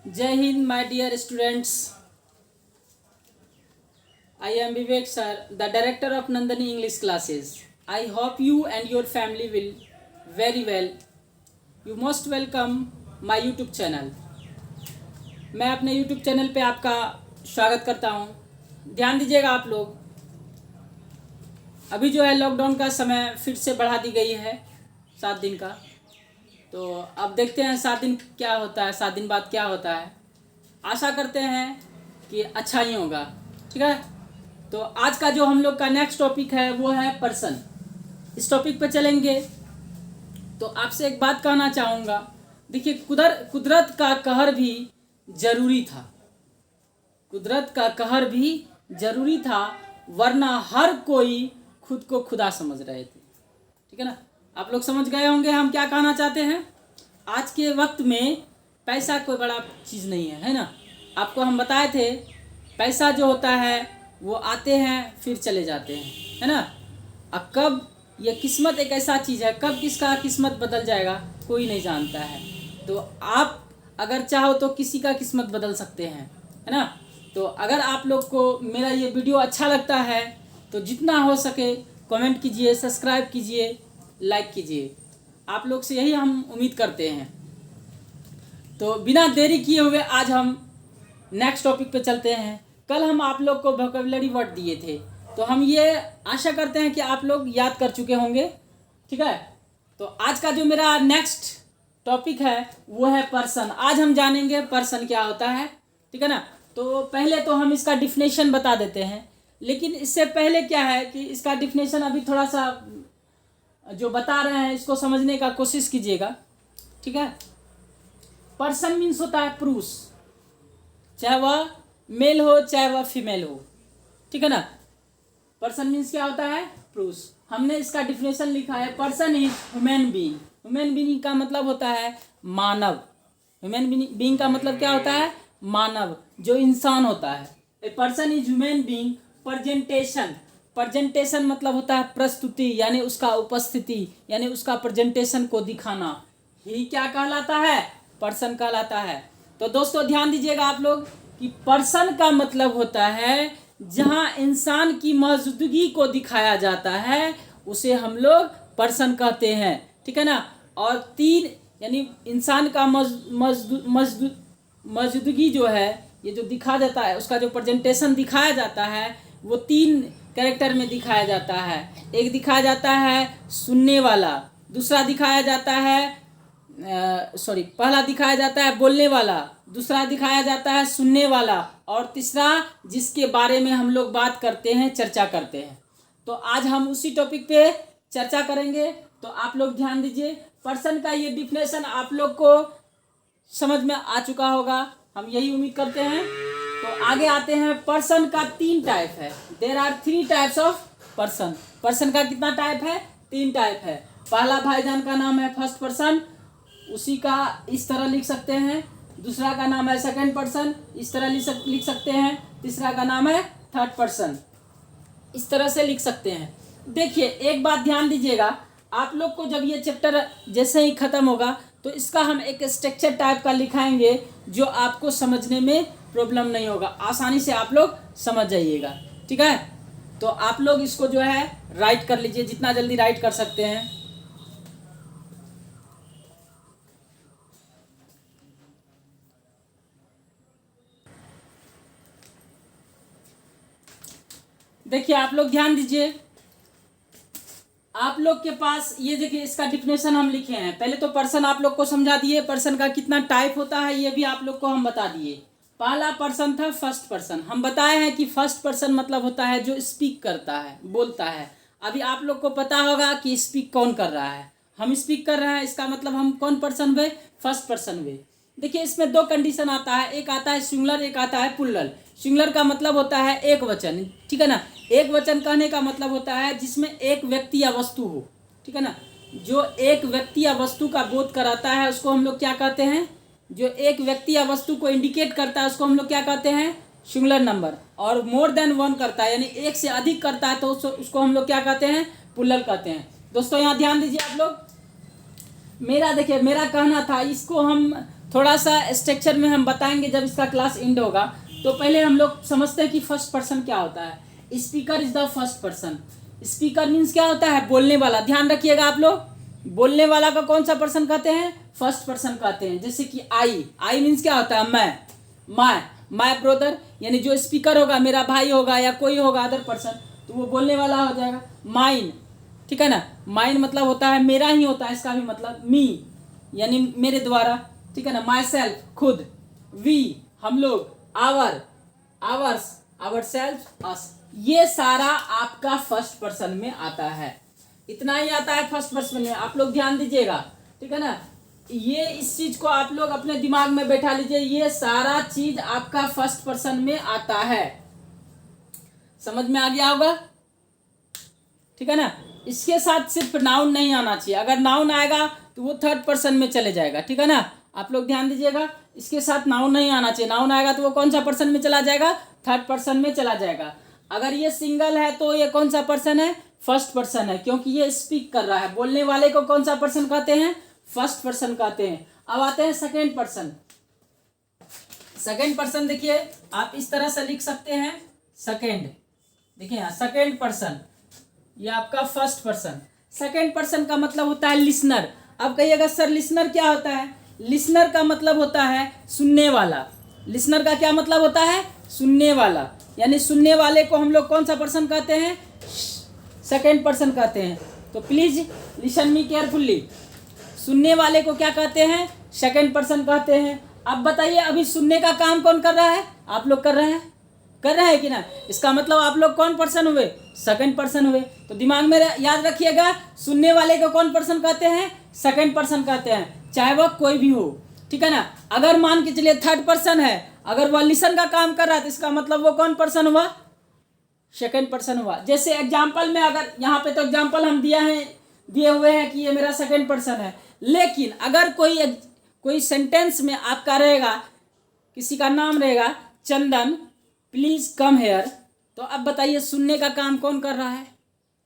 जय Hind my dear students. I am Vivek sir, the director of Nandani English classes. I hope you and your family will very well. You most welcome my YouTube channel. मैं अपने YouTube channel पे आपका स्वागत करता हूँ. ध्यान दीजिएगा आप लोग. अभी जो है लॉकडाउन का समय फिर से बढ़ा दी गई है 7 दिन का. तो अब देखते हैं 7 दिन क्या होता है, 7 दिन बाद क्या होता है. आशा करते हैं कि अच्छा ही होगा. ठीक है. तो आज का जो हम लोग का नेक्स्ट टॉपिक है वो है पर्सन. इस टॉपिक पे चलेंगे. तो आपसे एक बात कहना चाहूँगा. देखिए, कुदरत का कहर भी ज़रूरी था. कुदरत का कहर भी ज़रूरी था, वरना हर कोई खुद को खुदा समझ रहे थे. ठीक है ना. आप लोग समझ गए होंगे हम क्या कहना चाहते हैं. आज के वक्त में पैसा कोई बड़ा चीज़ नहीं है ना. आपको हम बताए थे पैसा जो होता है वो आते हैं फिर चले जाते हैं, है ना. अब कब ये किस्मत एक ऐसा चीज़ है, कब किसका किस्मत बदल जाएगा कोई नहीं जानता है. तो आप अगर चाहो तो किसी का किस्मत बदल सकते हैं, है ना. तो अगर आप लोग को मेरा ये वीडियो अच्छा लगता है तो जितना हो सके कमेंट कीजिए, सब्सक्राइब कीजिए, लाइक कीजिए. आप लोग से यही हम उम्मीद करते हैं. तो बिना देरी किए हुए आज हम नेक्स्ट टॉपिक पे चलते हैं. कल हम आप लोग को वोकैबुलरी वर्ड दिए थे, तो हम ये आशा करते हैं कि आप लोग याद कर चुके होंगे. ठीक है. तो आज का जो मेरा नेक्स्ट टॉपिक है वो है पर्सन. आज हम जानेंगे पर्सन क्या होता है. ठीक है ना. तो पहले तो हम इसका डिफिनेशन बता देते हैं, लेकिन इससे पहले क्या है कि इसका डिफिनेशन अभी थोड़ा सा जो बता रहे हैं इसको समझने का कोशिश कीजिएगा. ठीक है. पर्सन मीन्स होता है पुरुष, चाहे वह मेल हो चाहे वह फीमेल हो. ठीक है ना. पर्सन मीन्स क्या होता है, पुरुष. हमने इसका डिफिनेशन लिखा है, person is human being. Human being का मतलब होता है मानव. ह्यूमन बीइंग का मतलब क्या होता है, मानव, जो इंसान होता है. A person is human being presentation. Presentation मतलब होता है प्रस्तुति, यानी उसका उपस्थिति, यानी उसका प्रेजेंटेशन को दिखाना ही क्या कहलाता है, पर्सन कहलाता है. तो दोस्तों ध्यान दीजिएगा आप लोग कि पर्सन का मतलब होता है जहां इंसान की मौजूदगी को दिखाया जाता है उसे हम लोग पर्सन कहते हैं. ठीक है ना. और 3 यानी इंसान का मौजूदगी जो है, ये जो दिखा जाता है, उसका जो प्रेजेंटेशन दिखाया जाता है वो 3 कैरेक्टर में दिखाया जाता है. एक दिखाया जाता है सुनने वाला, दूसरा दिखाया जाता है पहला दिखाया जाता है बोलने वाला, दूसरा दिखाया जाता है सुनने वाला, और तीसरा जिसके बारे में हम लोग बात करते हैं, चर्चा करते हैं. तो आज हम उसी टॉपिक पे चर्चा करेंगे. तो आप लोग ध्यान दीजिए. पर्सन का ये डिफिनेशन आप लोग को समझ में आ चुका होगा, हम यही उम्मीद करते हैं. तो आगे आते हैं. पर्सन का 3 टाइप है. There are 3 types of person. Person का कितना टाइप है, 3 टाइप है. पहला भाईजान का नाम है फर्स्ट पर्सन, उसी का इस तरह लिख सकते हैं. दूसरा का नाम है सेकंड पर्सन, इस तरह लिख सकते हैं. तीसरा का नाम है थर्ड पर्सन, इस तरह से लिख सकते हैं. देखिए एक बात ध्यान दीजिएगा. आप लोग को जब ये चैप्टर जैसे ही ख़त्म होगा तो इसका हम एक स्ट्रक्चर टाइप का लिखाएंगे जो आपको समझने में प्रॉब्लम नहीं होगा, आसानी से आप लोग समझ जाइएगा. ठीक है. तो आप लोग इसको जो है राइट कर लीजिए, जितना जल्दी राइट कर सकते हैं. देखिए आप लोग ध्यान दीजिए. आप लोग के पास ये देखिए इसका डिफिनेशन हम लिखे हैं. पहले तो पर्सन आप लोग को समझा दिए, पर्सन का कितना टाइप होता है ये भी आप लोग को हम बता दिए. पहला पर्सन था फर्स्ट पर्सन. हम बताए हैं कि फर्स्ट पर्सन मतलब होता है जो स्पीक करता है, बोलता है. अभी आप लोग को पता होगा कि स्पीक कौन कर रहा है. हम स्पीक कर रहे हैं, इसका मतलब हम कौन पर्सन हुए, फर्स्ट पर्सन हुए. देखिए इसमें 2 कंडीशन आता है. एक आता है सिंगुलर, एक आता है प्लूरल. सिंगुलर का मतलब होता है एक वचन. ठीक है ना. एक वचन कहने का मतलब होता है जिसमें एक व्यक्ति या वस्तु हो. ठीक है ना. जो एक व्यक्ति या वस्तु का बोध कराता है उसको हम लोग क्या कहते हैं, जो एक व्यक्ति या वस्तु को इंडिकेट करता है उसको हम लोग क्या कहते हैं, सिंगुलर नंबर. और मोर देन 1 करता है यानी एक से अधिक करता है तो उसको हम लोग क्या कहते हैं, प्लूरल कहते हैं. दोस्तों यहाँ ध्यान दीजिए आप लोग. मेरा देखिए मेरा कहना था, इसको हम थोड़ा सा स्ट्रक्चर में हम बताएंगे जब इसका क्लास एंड होगा। तो पहले हम लोग समझते हैं कि फर्स्ट पर्सन क्या होता है। Speaker is the first person. Speaker means क्या होता है? बोलने वाला। ध्यान रखिएगा आप लोग, बोलने वाला का कौन सा पर्सन कहते हैं? फर्स्ट पर्सन कहते हैं। जैसे कि आई मीन्स क्या होता है? मैं, माय ब्रदर, यानी जो स्पीकर होगा मेरा भाई होगा या कोई होगा अदर पर्सन, तो वो बोलने वाला हो जाएगा। माइन, ठीक है ना, माइन मतलब होता है मेरा ही होता है, इसका भी मतलब मी यानी मेरे द्वारा, ठीक है ना। माई सेल्फ, खुद। वी, हम लोग। आवर, आवर्स, आवर सेल्फ, अस। ये सारा आपका फर्स्ट पर्सन में आता है। इतना ही आता है फर्स्ट पर्सन में, आप लोग ध्यान दीजिएगा, ठीक है ना। ये इस चीज को आप लोग अपने दिमाग में बैठा लीजिए, ये सारा चीज आपका फर्स्ट पर्सन में आता है। समझ में आ गया होगा, ठीक है ना। इसके साथ सिर्फ नाउन नहीं आना चाहिए, अगर नाउन आएगा तो वो थर्ड पर्सन में चले जाएगा, ठीक है ना। आप लोग ध्यान दीजिएगा, इसके साथ नाउन नहीं आना चाहिए। नाउन आएगा तो वो कौन सा पर्सन में चला जाएगा? थर्ड पर्सन में चला जाएगा। अगर ये सिंगल है तो ये कौन सा पर्सन है? फर्स्ट पर्सन है, क्योंकि ये स्पीक कर रहा है। बोलने वाले को कौन सा पर्सन कहते हैं? फर्स्ट पर्सन कहते हैं। अब आते हैं सेकेंड पर्सन। सेकेंड पर्सन देखिए आप इस तरह से लिख सकते हैं, सेकेंड, देखिए यहाँ सेकेंड पर्सन, ये आपका फर्स्ट पर्सन। सेकेंड पर्सन का मतलब होता है लिसनर। अब कहिएगा सर लिसनर क्या होता है? लिसनर का मतलब होता है सुनने वाला। लिसनर का क्या मतलब होता है? सुनने वाला, यानी सुनने वाले को हम लोग कौन सा पर्सन कहते हैं? सेकेंड पर्सन कहते हैं। तो प्लीज लिसन मी केयरफुल्ली, सुनने वाले को क्या कहते हैं? सेकेंड पर्सन कहते हैं। अब बताइए अभी सुनने का काम कौन कर रहा है? आप लोग कर रहे हैं, कर रहे हैं कि ना? इसका मतलब आप लोग कौन पर्सन हुए? सेकंड पर्सन हुए। तो दिमाग में याद रखिएगा, सुनने वाले को कौन पर्सन कहते हैं? सेकंड पर्सन कहते हैं, चाहे वह कोई भी हो, ठीक है ना। अगर मान के चलिए थर्ड पर्सन है, अगर वह लिसन का काम कर रहा है तो इसका मतलब वो कौन पर्सन हुआ? सेकंड पर्सन हुआ। जैसे एग्जाम्पल में, अगर यहाँ पे तो एग्जाम्पल हम दिए हुए हैं कि ये मेरा सेकंड पर्सन है, लेकिन अगर कोई सेंटेंस में आपका रहेगा, किसी का नाम रहेगा चंदन, प्लीज कम हेयर, तो अब बताइए सुनने का काम कौन कर रहा है?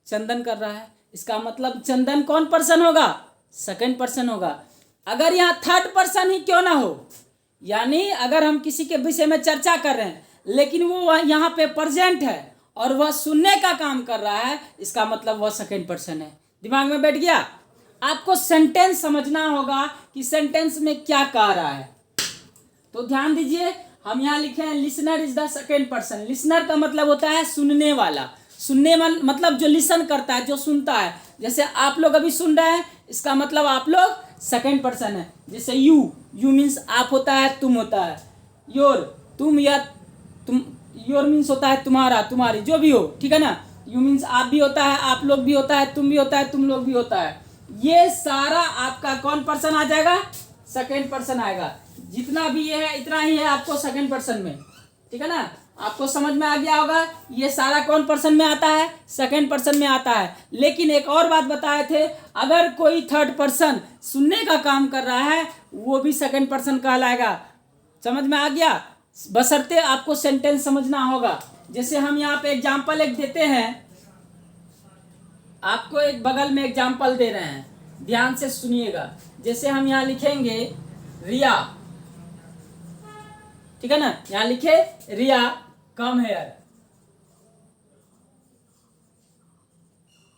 चंदन कर रहा है। इसका मतलब चंदन कौन पर्सन होगा? सेकंड पर्सन होगा। अगर यहाँ थर्ड पर्सन ही क्यों ना हो, यानी अगर हम किसी के विषय में चर्चा कर रहे हैं लेकिन वो यहाँ पे प्रेजेंट है और वह सुनने का काम कर रहा है, इसका मतलब वह सेकंड पर्सन है। दिमाग में बैठ गया? आपको सेंटेंस समझना होगा कि सेंटेंस में क्या कह रहा है। तो ध्यान दीजिए, हम यहाँ लिखे हैं listener is the second person. Listener का मतलब होता है सुनने वाला। सुनने मतलब जो लिसन करता है, जो सुनता है। जैसे आप लोग अभी सुन रहे हैं, इसका मतलब आप लोग सेकेंड पर्सन है। जैसे यू मीन्स आप होता है, तुम होता है। योर, तुम या तुम, योर मीन्स होता है तुम्हारा, तुम्हारी, जो भी हो, ठीक है ना। यू मीन्स आप भी होता है, आप लोग भी होता है, तुम भी होता है, तुम लोग भी होता है। ये सारा आपका कौन पर्सन आ जाएगा? सेकेंड पर्सन आएगा। जितना भी ये है इतना ही है आपको सेकेंड पर्सन में, ठीक है ना। आपको समझ में आ गया होगा, ये सारा कौन पर्सन में आता है? सेकेंड पर्सन में आता है। लेकिन एक और बात बताए थे, अगर कोई थर्ड पर्सन सुनने का काम कर रहा है वो भी सेकेंड पर्सन कहलाएगा। समझ में आ गया? बशर्ते आपको सेंटेंस समझना होगा। जैसे हम यहाँ पे एग्जाम्पल एक देते हैं, आपको एक बगल में एग्जाम्पल दे रहे हैं, ध्यान से सुनिएगा। जैसे हम यहाँ लिखेंगे रिया, ठीक है ना। यहाँ लिखे रिया कम हेयर,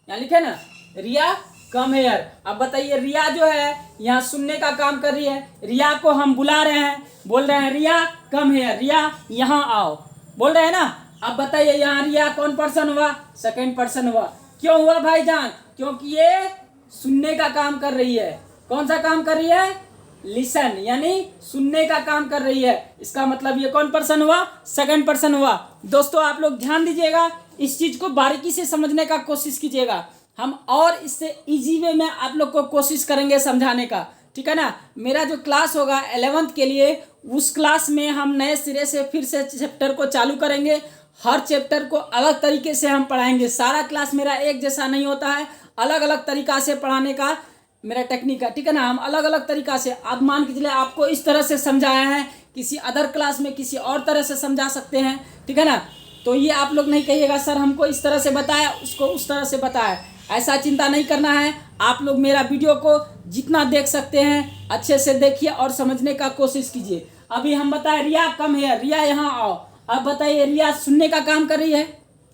यहाँ लिखे ना रिया कम हेयर। अब बताइए रिया जो है यहाँ सुनने का काम कर रही है, रिया को हम बुला रहे हैं, बोल रहे हैं रिया कम हेयर, रिया यहाँ आओ, बोल रहे हैं ना। अब बताइए यहाँ रिया कौन पर्सन हुआ? सेकंड पर्सन हुआ। क्यों हुआ भाईजान? क्योंकि ये सुनने का काम कर रही है। कौन सा काम कर रही है? लिसन, यानी सुनने का काम कर रही है। इसका मतलब ये कौन पर्सन हुआ? सेकंड पर्सन हुआ। दोस्तों आप लोग ध्यान दीजिएगा, इस चीज को बारीकी से समझने का कोशिश कीजिएगा। हम और इससे इजी वे में आप लोग को कोशिश करेंगे समझाने का, ठीक है ना। मेरा जो क्लास होगा 11th के लिए, उस क्लास में हम नए सिरे से फिर से चैप्टर को चालू करेंगे। हर चैप्टर को अलग तरीके से हम पढ़ाएंगे। सारा क्लास मेरा एक जैसा नहीं होता है, अलग अलग तरीका से पढ़ाने का मेरा टेक्निक है, ठीक है ना। हम अलग अलग तरीका से, आप मान के चलिए आपको इस तरह से समझाया है, किसी अदर क्लास में किसी और तरह से समझा सकते हैं, ठीक है ना। तो ये आप लोग नहीं कहिएगा सर हमको इस तरह से बताया, उसको उस तरह से बताया। ऐसा चिंता नहीं करना है। आप लोग मेरा वीडियो को जितना देख सकते हैं अच्छे से देखिए और समझने का कोशिश कीजिए। अभी हम बताएं रिया कम है, रिया यहाँ आओ। अब बताइए, रिया सुनने का काम कर रही है,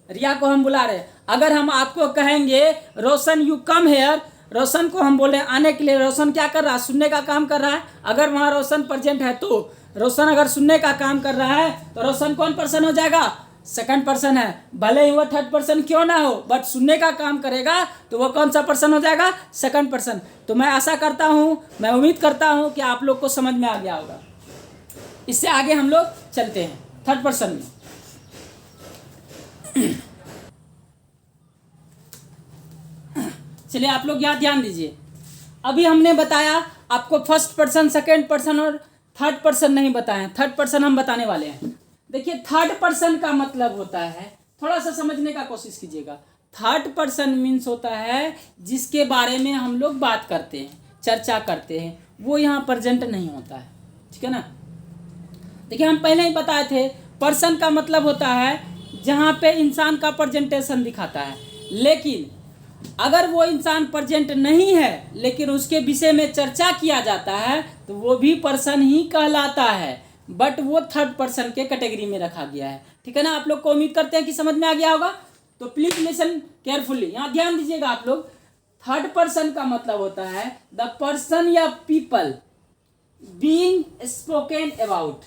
रिया को हम बुला रहे हैं। अगर हम आपको कहेंगे रोशन यू कम हेयर, रोशन को हम बोले आने के लिए, रोशन क्या कर रहा है, सुनने का काम कर रहा है। अगर वहाँ रोशन प्रेजेंट है तो रोशन अगर सुनने का काम कर रहा है तो रोशन कौन पर्सन हो जाएगा, सेकंड पर्सन है। भले ही वो थर्ड पर्सन क्यों ना हो, बट सुनने का काम करेगा तो वो कौन सा पर्सन हो जाएगा, सेकंड पर्सन। तो मैं आशा करता हूँ, मैं उम्मीद करता हूँ कि आप लोग को समझ में आ गया होगा। इससे आगे हम लोग चलते हैं थर्ड पर्सन में। चलिए आप लोग यहाँ ध्यान दीजिए। अभी हमने बताया आपको फर्स्ट पर्सन, सेकंड पर्सन और थर्ड पर्सन नहीं बताए, थर्ड पर्सन हम बताने वाले हैं। देखिए थर्ड पर्सन का मतलब होता है, थोड़ा सा समझने का कोशिश कीजिएगा। थर्ड पर्सन मीन्स होता है जिसके बारे में हम लोग बात करते हैं, चर्चा करते हैं, वो यहाँ प्रेजेंट नहीं होता है, ठीक है ना। देखिए हम पहले ही बताए थे, पर्सन का मतलब होता है जहाँ पे इंसान का प्रेजेंटेशन दिखाता है। लेकिन अगर वो इंसान प्रेजेंट नहीं है लेकिन उसके विषय में चर्चा किया जाता है तो वो भी पर्सन ही कहलाता है, बट वो थर्ड पर्सन के कैटेगरी में रखा गया है, ठीक है ना। आप लोग को उम्मीद करते हैं कि समझ में आ गया होगा। तो प्लीज लिसन केयरफुली, यहाँ ध्यान दीजिएगा आप लोग। थर्ड पर्सन का मतलब होता है द पर्सन या people being spoken about.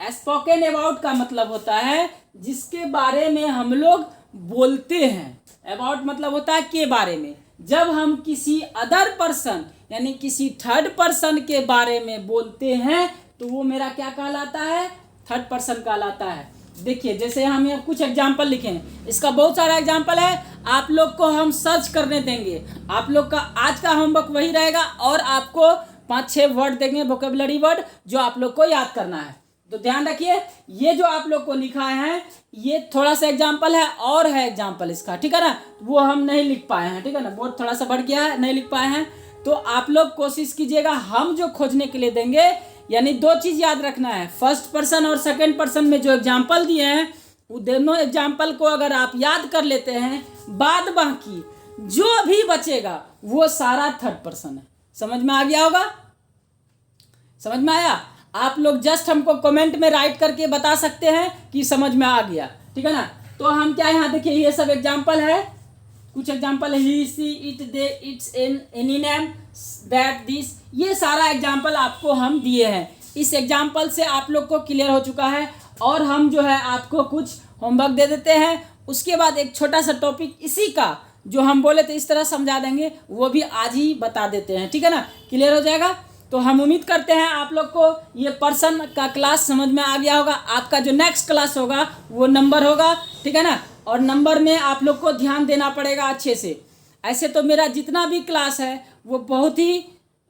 Spoken about का मतलब होता है जिसके बारे में हम लोग बोलते हैं। अबाउट मतलब होता है के बारे में। जब हम किसी अदर पर्सन यानी किसी थर्ड पर्सन के बारे में बोलते हैं तो वो मेरा क्या कहलाता है, थर्ड पर्सन कहलाता है। देखिए जैसे हम यहाँ कुछ एग्जाम्पल लिखे हैं, इसका बहुत सारा एग्जाम्पल है, आप लोग को हम सर्च करने देंगे। आप लोग का आज का होमवर्क वही रहेगा और आपको 5-6 वर्ड देंगे, वोकेबलरी वर्ड, जो आप लोग को याद करना है। तो ध्यान रखिए, ये जो आप लोग को लिखा है ये थोड़ा सा एग्जाम्पल है और है एग्जाम्पल इसका, ठीक है ना। वो हम नहीं लिख पाए हैं, ठीक है ना, बोर्ड थोड़ा सा बढ़ गया है, नहीं लिख पाए हैं। तो आप लोग कोशिश कीजिएगा, हम जो खोजने के लिए देंगे यानी 2 चीज़ याद रखना है, फर्स्ट पर्सन और सेकंड पर्सन में जो एग्जाम्पल दिए हैं वो दोनों एग्जाम्पल को अगर आप याद कर लेते हैं, बाद बाकी जो भी बचेगा वो सारा थर्ड पर्सन है। समझ में आ गया होगा, समझ में आया। आप लोग जस्ट हमको कमेंट में राइट करके बता सकते हैं कि समझ में आ गया, ठीक है ना। तो हम क्या यहाँ देखिए, ये सब एग्जाम्पल है, कुछ एग्जाम्पल ही, she, it, they, its, any name, that, this, ये सारा एग्जाम्पल आपको हम दिए हैं। इस एग्जाम्पल से आप लोग को क्लियर हो चुका है और हम जो है आपको कुछ होमवर्क दे देते हैं। उसके बाद एक छोटा सा टॉपिक इसी का जो हम बोले थे इस तरह समझा देंगे, वो भी आज ही बता देते हैं, ठीक है ना, क्लियर हो जाएगा। तो हम उम्मीद करते हैं आप लोग को ये पर्सन का क्लास समझ में आ गया होगा। आपका जो नेक्स्ट क्लास होगा वो नंबर होगा, ठीक है ना, और नंबर में आप लोग को ध्यान देना पड़ेगा अच्छे से। ऐसे तो मेरा जितना भी क्लास है वो बहुत ही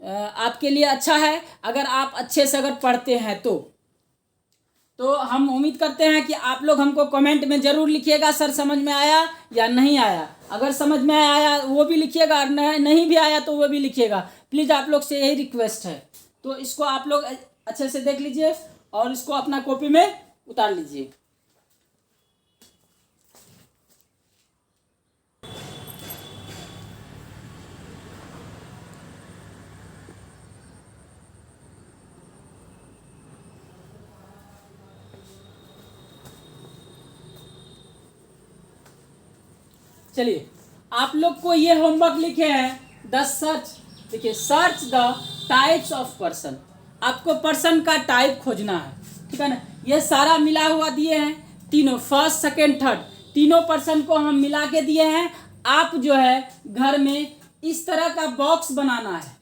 आपके लिए अच्छा है, अगर आप अच्छे से अगर पढ़ते हैं तो हम उम्मीद करते हैं कि आप लोग हमको कमेंट में ज़रूर लिखिएगा सर समझ में आया या नहीं आया। अगर समझ में आया वो भी लिखिएगा, नहीं भी आया तो वो भी लिखिएगा। प्लीज़ आप लोग से यही रिक्वेस्ट है। तो इसको आप लोग अच्छे से देख लीजिए और इसको अपना कॉपी में उतार लीजिए। चलिए आप लोग को ये होमवर्क लिखे हैं द सर्च। देखिए search the types of person, आपको पर्सन का टाइप खोजना है, ठीक है ना। ये सारा मिला हुआ दिए हैं, तीनों फर्स्ट सेकंड थर्ड तीनों पर्सन को हम मिला के दिए हैं। आप जो है घर में इस तरह का बॉक्स बनाना है।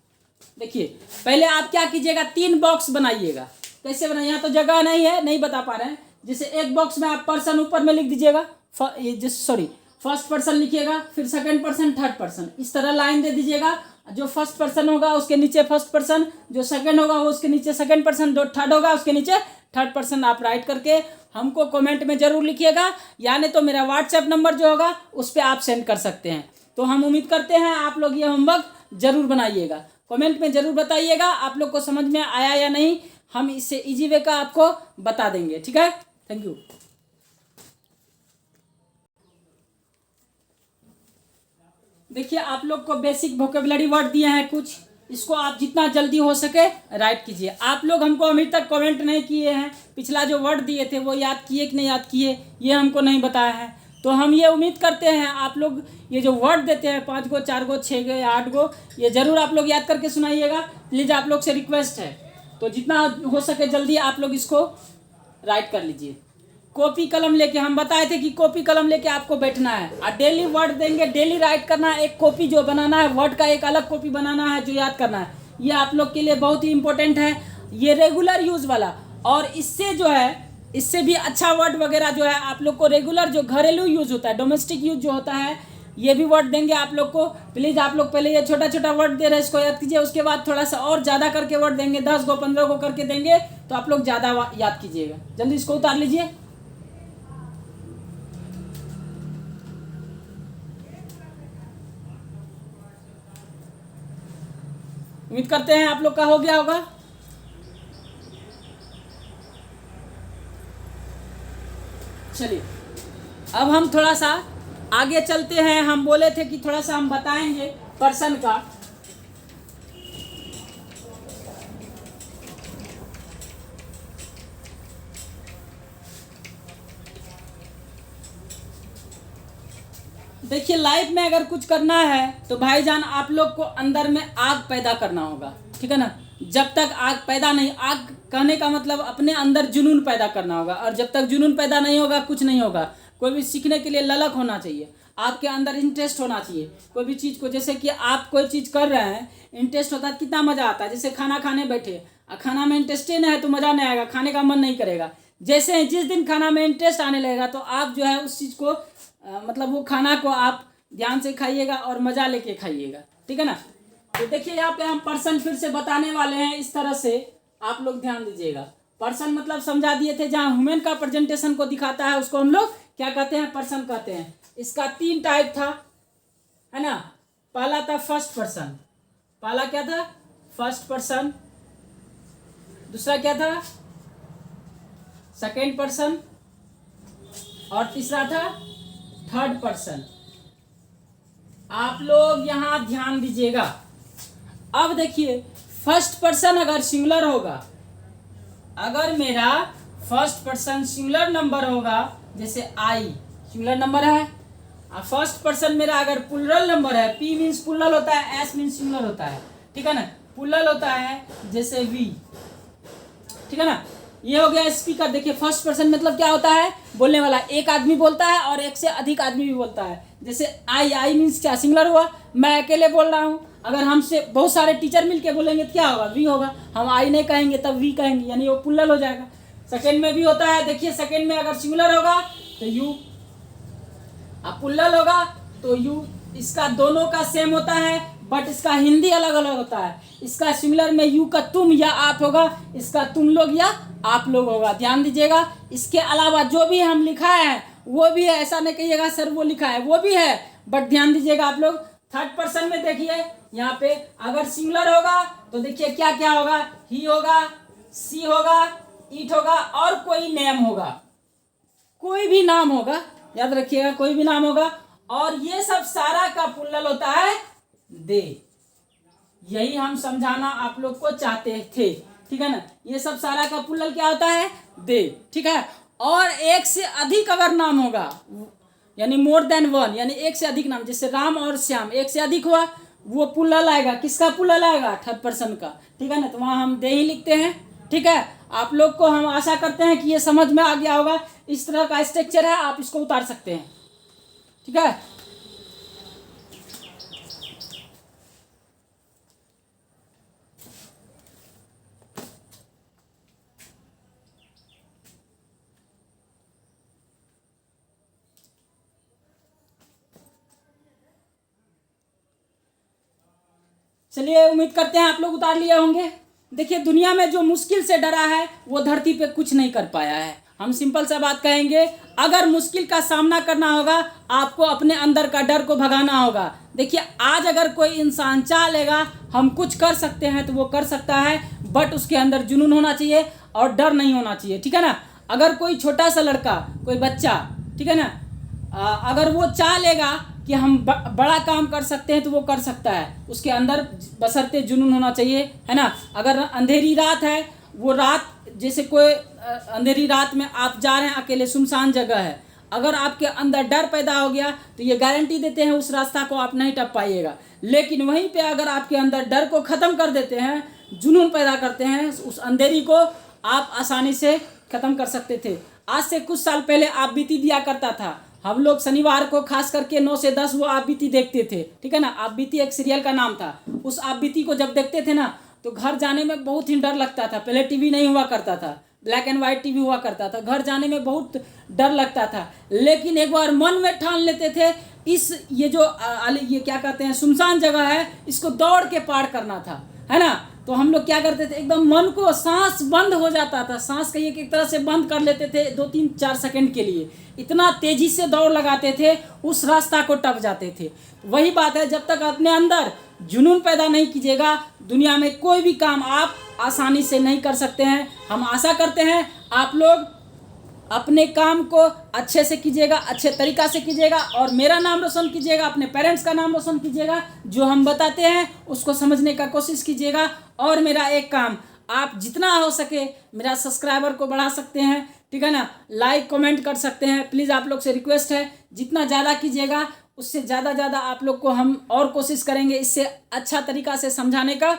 देखिए पहले आप क्या कीजिएगा, 3 बॉक्स बनाइएगा। कैसे बनाइए, यहाँ तो जगह नहीं है, नहीं बता पा रहे हैं। जैसे एक बॉक्स में आप पर्सन ऊपर में लिख दीजिएगा, फर्स्ट पर्सन लिखिएगा, फिर सेकंड पर्सन, थर्ड पर्सन, इस तरह लाइन दे दीजिएगा। जो फर्स्ट पर्सन होगा उसके नीचे फर्स्ट पर्सन, जो सेकंड होगा वो उसके नीचे सेकंड पर्सन, जो थर्ड होगा उसके नीचे थर्ड पर्सन। आप राइट करके हमको कमेंट में जरूर लिखिएगा, यानी तो मेरा व्हाट्सएप नंबर जो होगा उस पर आप सेंड कर सकते हैं। तो हम उम्मीद करते हैं आप लोग ये होमवर्क जरूर बनाइएगा। कमेंट में जरूर बताइएगा आप लोग को समझ में आया या नहीं, हम इससे इजी वे का आपको बता देंगे, ठीक है। Thank you. देखिए आप लोग को बेसिक वोकेबलरी वर्ड दिए हैं कुछ, इसको आप जितना जल्दी हो सके राइट कीजिए। आप लोग हमको अभी तक कमेंट नहीं किए हैं, पिछला जो वर्ड दिए थे वो याद किए कि नहीं याद किए, ये हमको नहीं बताया है। तो हम ये उम्मीद करते हैं आप लोग ये जो वर्ड देते हैं 5 गो 4 गो 6 गो या 8 गो, ये ज़रूर आप लोग याद करके सुनाइएगा। प्लीज़ आप लोग से रिक्वेस्ट है, तो जितना हो सके जल्दी आप लोग इसको राइट कर लीजिए। कॉपी कलम लेके, हम बताए थे कि कॉपी कलम लेके आपको बैठना है और डेली वर्ड देंगे, डेली राइट करना है। एक कॉपी जो बनाना है वर्ड का, एक अलग कॉपी बनाना है जो याद करना है। ये आप लोग के लिए बहुत ही इंपॉर्टेंट है, ये रेगुलर यूज़ वाला। और इससे जो है, इससे भी अच्छा वर्ड वगैरह जो है आप लोग को रेगुलर जो घरेलू यूज़ होता है, डोमेस्टिक यूज जो होता है, ये भी वर्ड देंगे आप लोग को। प्लीज़ आप लोग पहले ये छोटा छोटा वर्ड दे रहे हैं, इसको याद कीजिए। उसके बाद थोड़ा सा और ज़्यादा करके वर्ड देंगे, 10 गो 15 गो करके देंगे, तो आप लोग ज़्यादा याद कीजिएगा। जल्दी इसको उतार लीजिए। उम्मीद करते हैं आप लोग का हो गया होगा। चलिए अब हम थोड़ा सा आगे चलते हैं। हम बोले थे कि थोड़ा सा हम बताएंगे पर्सन का। देखिए लाइफ में अगर कुछ करना है तो भाईजान आप लोग को अंदर में आग पैदा करना होगा, ठीक है ना। जब तक आग पैदा नहीं, आग कहने का मतलब अपने अंदर जुनून पैदा करना होगा, और जब तक जुनून पैदा नहीं होगा कुछ नहीं होगा। कोई भी सीखने के लिए ललक होना चाहिए, आपके अंदर इंटरेस्ट होना चाहिए कोई भी चीज़ को। जैसे कि आप कोई चीज़ कर रहे हैं, इंटरेस्ट होता है, कितना मज़ा आता है। जैसे खाना खाने बैठे, खाना में इंटरेस्ट ही नहीं है तो मज़ा नहीं आएगा, खाने का मन नहीं करेगा। जैसे जिस दिन खाना में इंटरेस्ट आने लगेगा तो आप जो है उस चीज़ को मतलब वो खाना को आप ध्यान से खाइएगा और मज़ा लेके खाइएगा, ठीक है ना। तो देखिए यहाँ पे हम पर्सन फिर से बताने वाले हैं, इस तरह से आप लोग ध्यान दीजिएगा। पर्सन मतलब समझा दिए थे, जहाँ ह्यूमन का प्रेजेंटेशन को दिखाता है उसको हम लोग क्या कहते हैं, पर्सन कहते हैं। इसका 3 टाइप था, है ना। पहला था फर्स्ट पर्सन, पहला क्या था, फर्स्ट पर्सन। दूसरा क्या था, सेकेंड पर्सन। और तीसरा था थर्ड पर्सन। आप लोग यहाँ ध्यान दीजिएगा। अब देखिए फर्स्ट पर्सन अगर सिंगुलर होगा, अगर मेरा फर्स्ट पर्सन सिंगुलर नंबर होगा, जैसे आई सिंगुलर नंबर है, और फर्स्ट पर्सन मेरा अगर प्लुरल नंबर है, पी मीन्स प्लुरल होता है, एस मीन्स सिंगुलर होता है, ठीक है ना। प्लुरल होता है जैसे वी, ठीक है ना। ये हो गया स्पीकर। देखिए फर्स्ट पर्सन मतलब क्या होता है, बोलने वाला। एक आदमी बोलता है और एक से अधिक आदमी भी बोलता है। जैसे आई मीन्स क्या, सिंगुलर हुआ, मैं अकेले बोल रहा हूँ। अगर हमसे बहुत सारे टीचर मिलके बोलेंगे तो क्या होगा, वी होगा। हम आई नहीं कहेंगे तब वी कहेंगे, यानी वो प्लुरल हो जाएगा। सेकेंड में भी होता है, देखिए सेकेंड में अगर सिंगुलर होगा तो यू, अब प्लुरल होगा तो यू। इसका दोनों का सेम होता है बट इसका हिंदी अलग अलग होता है। इसका सिंगुलर में यू का तुम या आप होगा, इसका तुम लोग या आप लोग होगा। ध्यान दीजिएगा। इसके अलावा जो भी हम लिखा है वो भी है, ऐसा नहीं कहिएगा सर वो लिखा है, वो भी है, बट ध्यान दीजिएगा आप लोग। थर्ड पर्सन में देखिए यहाँ पे अगर सिंगुलर होगा तो देखिए क्या क्या होगा, ही होगा, सी होगा, इट होगा और कोई नेम होगा, कोई भी नाम होगा, याद रखिएगा कोई भी नाम होगा। और ये सब सारा का प्लुरल होता है दे। यही हम समझाना आप लोग को चाहते थे, ठीक है ना। ये सब सारा का प्लुरल क्या होता है, दे, ठीक है। और एक से अधिक अगर नाम होगा, यानी मोर देन वन, यानी एक से अधिक नाम, जैसे राम और श्याम, एक से अधिक हुआ, वो प्लुरल आएगा। किसका प्लुरल आएगा, थर्ड पर्सन का, ठीक है ना। तो वहाँ हम दे ही लिखते हैं, ठीक है। आप लोग को हम आशा करते हैं कि ये समझ में आ गया होगा। इस तरह का स्ट्रक्चर है, आप इसको उतार सकते हैं, ठीक है। चलिए उम्मीद करते हैं आप लोग उतार लिए होंगे। देखिए दुनिया में जो मुश्किल से डरा है वो धरती पे कुछ नहीं कर पाया है। हम सिंपल सा बात कहेंगे, अगर मुश्किल का सामना करना होगा आपको अपने अंदर का डर को भगाना होगा। देखिए आज अगर कोई इंसान चाह लेगा हम कुछ कर सकते हैं तो वो कर सकता है, बट उसके अंदर जुनून होना चाहिए और डर नहीं होना चाहिए, ठीक है ना। अगर कोई छोटा सा लड़का, कोई बच्चा, ठीक है ना, अगर वो चाह लेगा कि हम बड़ा काम कर सकते हैं तो वो कर सकता है, उसके अंदर बशर्ते जुनून होना चाहिए, है ना। अगर अंधेरी रात है, वो रात जैसे कोई अंधेरी रात में आप जा रहे हैं अकेले, सुनसान जगह है, अगर आपके अंदर डर पैदा हो गया तो ये गारंटी देते हैं उस रास्ता को आप नहीं टप पाइएगा। लेकिन वहीं पे अगर आपके अंदर डर को ख़त्म कर देते हैं, जुनून पैदा करते हैं, उस अंधेरी को आप आसानी से ख़त्म कर सकते थे। आज से कुछ साल पहले आप बीती दिया करता था, हम लोग शनिवार को खास करके 9 से 10 वो आप बीती देखते थे, ठीक है ना। आप बीती एक सीरियल का नाम था। उस आप बीती को जब देखते थे ना तो घर जाने में बहुत ही डर लगता था। पहले टीवी नहीं हुआ करता था, ब्लैक एंड वाइट टीवी हुआ करता था, घर जाने में बहुत डर लगता था। लेकिन एक बार मन में ठान लेते थे, ये क्या कहते हैं सुनसान जगह है, इसको दौड़ के पार करना था, है ना। तो हम लोग क्या करते थे, एकदम मन को, सांस बंद हो जाता था, सांस का एक तरह से बंद कर लेते थे 2-3-4 सेकंड के लिए, इतना तेजी से दौड़ लगाते थे, उस रास्ता को टप जाते थे। वही बात है, जब तक अपने अंदर जुनून पैदा नहीं कीजिएगा, दुनिया में कोई भी काम आप आसानी से नहीं कर सकते हैं। हम आशा करते हैं आप लोग अपने काम को अच्छे से कीजिएगा, अच्छे तरीक़ा से कीजिएगा, और मेरा नाम रोशन कीजिएगा, अपने पेरेंट्स का नाम रोशन कीजिएगा। जो हम बताते हैं उसको समझने का कोशिश कीजिएगा। और मेरा एक काम, आप जितना हो सके मेरा सब्सक्राइबर को बढ़ा सकते हैं, ठीक है ना, लाइक कमेंट कर सकते हैं। प्लीज़ आप लोग से रिक्वेस्ट है, जितना ज़्यादा कीजिएगा उससे ज़्यादा आप लोग को हम और कोशिश करेंगे इससे अच्छा तरीक़ा से समझाने का,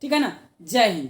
ठीक है ना। जय हिंद।